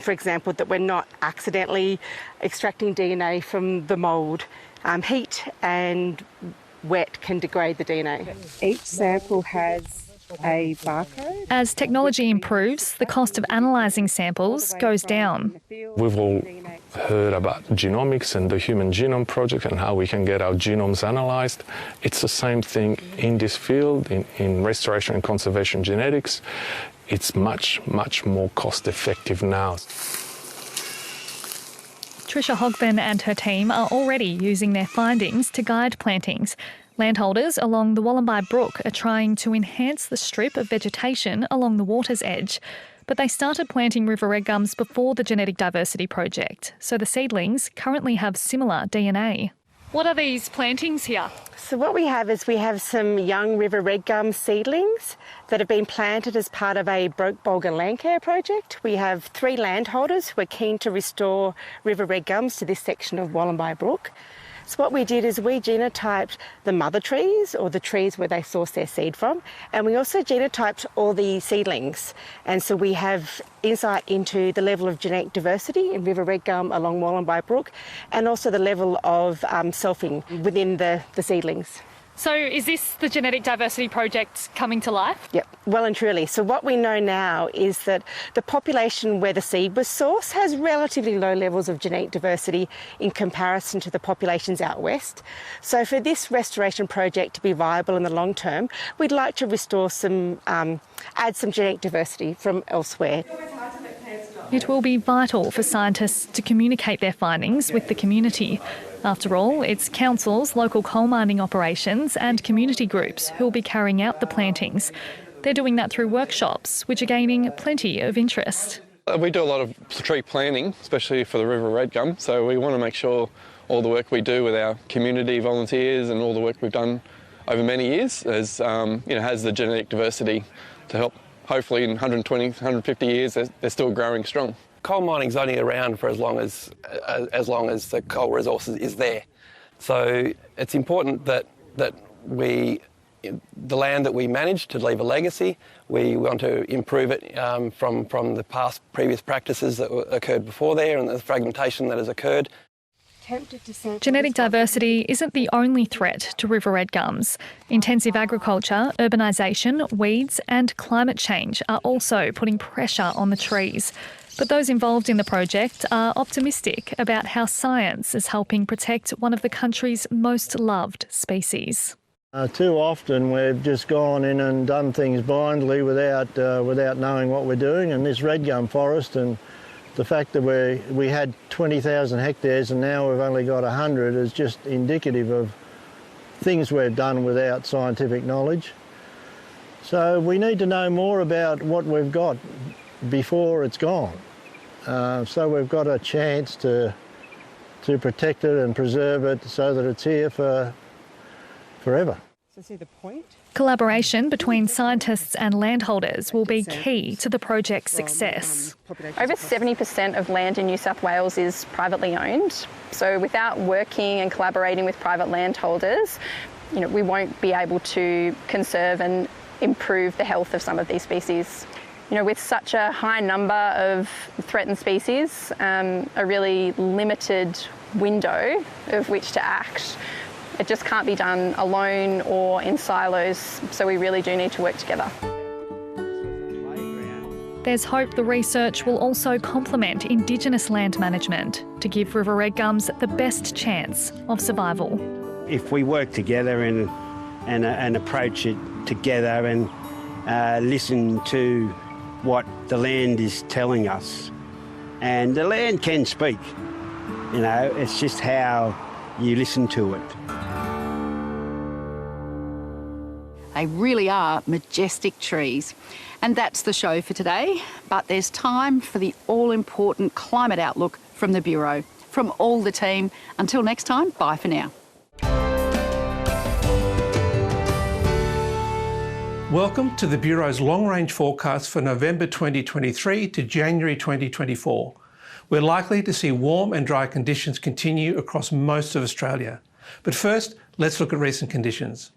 Speaker 16: For example, that we're not accidentally extracting DNA from the mould. Heat and wet can degrade the DNA. Each sample has a barcode.
Speaker 14: As technology improves, the cost of analysing samples goes down.
Speaker 13: We've all heard about genomics and the Human Genome Project and how we can get our genomes analysed. It's the same thing in this field, in restoration and conservation genetics. It's much, much more cost-effective now.
Speaker 14: Tricia Hogben and her team are already using their findings to guide plantings. Landholders along the Wollombi Brook are trying to enhance the strip of vegetation along the water's edge. But they started planting river red gums before the Genetic Diversity Project, so the seedlings currently have similar DNA. What are these plantings here?
Speaker 16: So what we have some young river red gum seedlings that have been planted as part of a Broke Bulga land care project. We have 3 landholders who are keen to restore river red gums to this section of Wollombi Brook. So what we did is we genotyped the mother trees, or the trees where they source their seed from, and we also genotyped all the seedlings. And so we have insight into the level of genetic diversity in river red gum along Wollombi Brook, and also the level of selfing within the seedlings.
Speaker 14: So is this the Genetic Diversity Project coming to life?
Speaker 16: Yep, well and truly. So what we know now is that the population where the seed was sourced has relatively low levels of genetic diversity in comparison to the populations out west. So for this restoration project to be viable in the long term, we'd like to restore some, add some genetic diversity from elsewhere.
Speaker 14: It will be vital for scientists to communicate their findings with the community. After all, it's councils, local coal mining operations and community groups who will be carrying out the plantings. They're doing that through workshops, which are gaining plenty of interest.
Speaker 17: We do a lot of tree planting, especially for the river red gum, so we want to make sure all the work we do with our community volunteers and all the work we've done over many years has the genetic diversity to help. Hopefully in 120, 150 years they're still growing strong. Coal mining's only around for as long as the coal resource is there. So it's important that the land that we manage to leave a legacy, we want to improve it from the previous practices that occurred before there and the fragmentation that has occurred.
Speaker 14: Genetic diversity isn't the only threat to river red gums. Intensive agriculture, urbanisation, weeds and climate change are also putting pressure on the trees. But those involved in the project are optimistic about how science is helping protect one of the country's most loved species.
Speaker 12: Too often we've just gone in and done things blindly without knowing what we're doing, and this red gum forest and the fact that we had 20,000 hectares and now we've only got 100 is just indicative of things we've done without scientific knowledge. So we need to know more about what we've got before it's gone. So we've got a chance to protect it and preserve it so that it's here for forever.
Speaker 16: So see the point?
Speaker 14: Collaboration between scientists and landholders will be key to the project's success.
Speaker 4: Over 70% of land in New South Wales is privately owned. So without working and collaborating with private landholders, we won't be able to conserve and improve the health of some of these species. With such a high number of threatened species, a really limited window of which to act, it just can't be done alone or in silos, so we really do need to work together.
Speaker 14: There's hope the research will also complement Indigenous land management to give river red gums the best chance of survival.
Speaker 15: If we work together and approach it together and listen to what the land is telling us, and the land can speak, it's just how you listen to it.
Speaker 1: They really are majestic trees. And that's the show for today. But there's time for the all-important climate outlook from the Bureau. From all the team, until next time, bye for now.
Speaker 19: Welcome to the Bureau's long-range forecast for November 2023 to January 2024. We're likely to see warm and dry conditions continue across most of Australia. But first, let's look at recent conditions.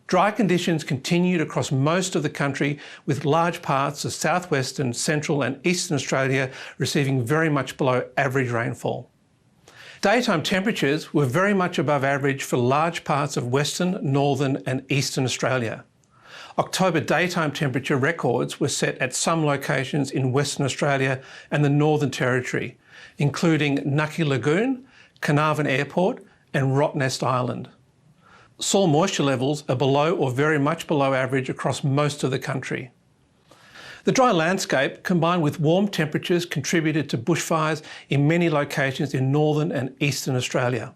Speaker 19: Dry conditions continued across most of the country, with large parts of southwestern, central and eastern Australia receiving very much below average rainfall. Daytime temperatures were very much above average for large parts of western, northern and eastern Australia. October daytime temperature records were set at some locations in Western Australia and the Northern Territory, including Nucky Lagoon, Carnarvon Airport and Rottnest Island. Soil moisture levels are below or very much below average across most of the country. The dry landscape combined with warm temperatures contributed to bushfires in many locations in northern and eastern Australia.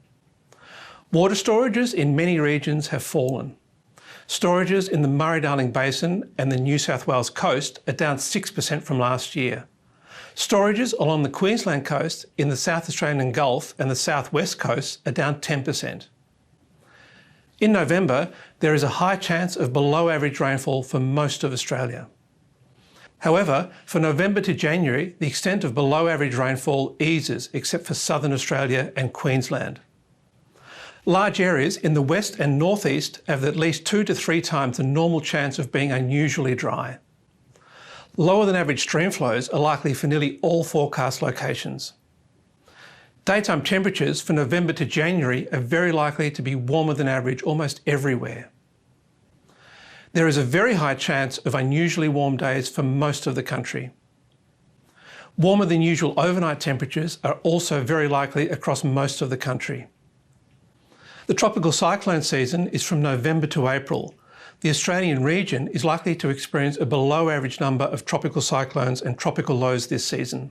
Speaker 19: Water storages in many regions have fallen. Storages in the Murray-Darling Basin and the New South Wales coast are down 6% from last year. Storages along the Queensland coast, in the South Australian Gulf and the South West coast are down 10%. In November, there is a high chance of below average rainfall for most of Australia. However, for November to January, the extent of below average rainfall eases except for southern Australia and Queensland. Large areas in the west and northeast have at least 2 to 3 times the normal chance of being unusually dry. Lower than average stream flows are likely for nearly all forecast locations. Daytime temperatures for November to January are very likely to be warmer than average almost everywhere. There is a very high chance of unusually warm days for most of the country. Warmer than usual overnight temperatures are also very likely across most of the country. The tropical cyclone season is from November to April. The Australian region is likely to experience a below average number of tropical cyclones and tropical lows this season.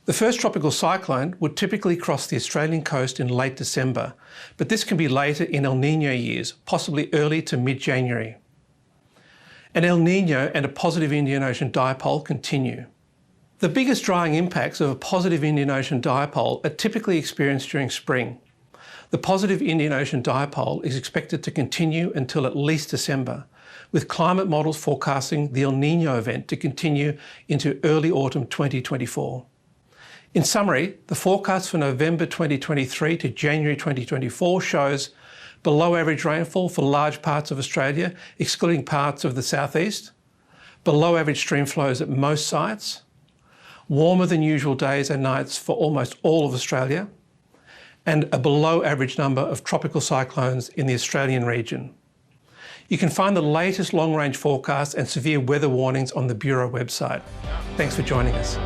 Speaker 19: The first tropical cyclone would typically cross the Australian coast in late December, but this can be later in El Niño years, possibly early to mid-January. An El Niño and a positive Indian Ocean dipole continue. The biggest drying impacts of a positive Indian Ocean dipole are typically experienced during spring. The positive Indian Ocean dipole is expected to continue until at least December, with climate models forecasting the El Niño event to continue into early autumn 2024. In summary, the forecast for November 2023 to January 2024 shows below average rainfall for large parts of Australia, excluding parts of the southeast, below average stream flows at most sites, warmer than usual days and nights for almost all of Australia, and a below average number of tropical cyclones in the Australian region. You can find the latest long-range forecasts and severe weather warnings on the Bureau website. Thanks for joining us.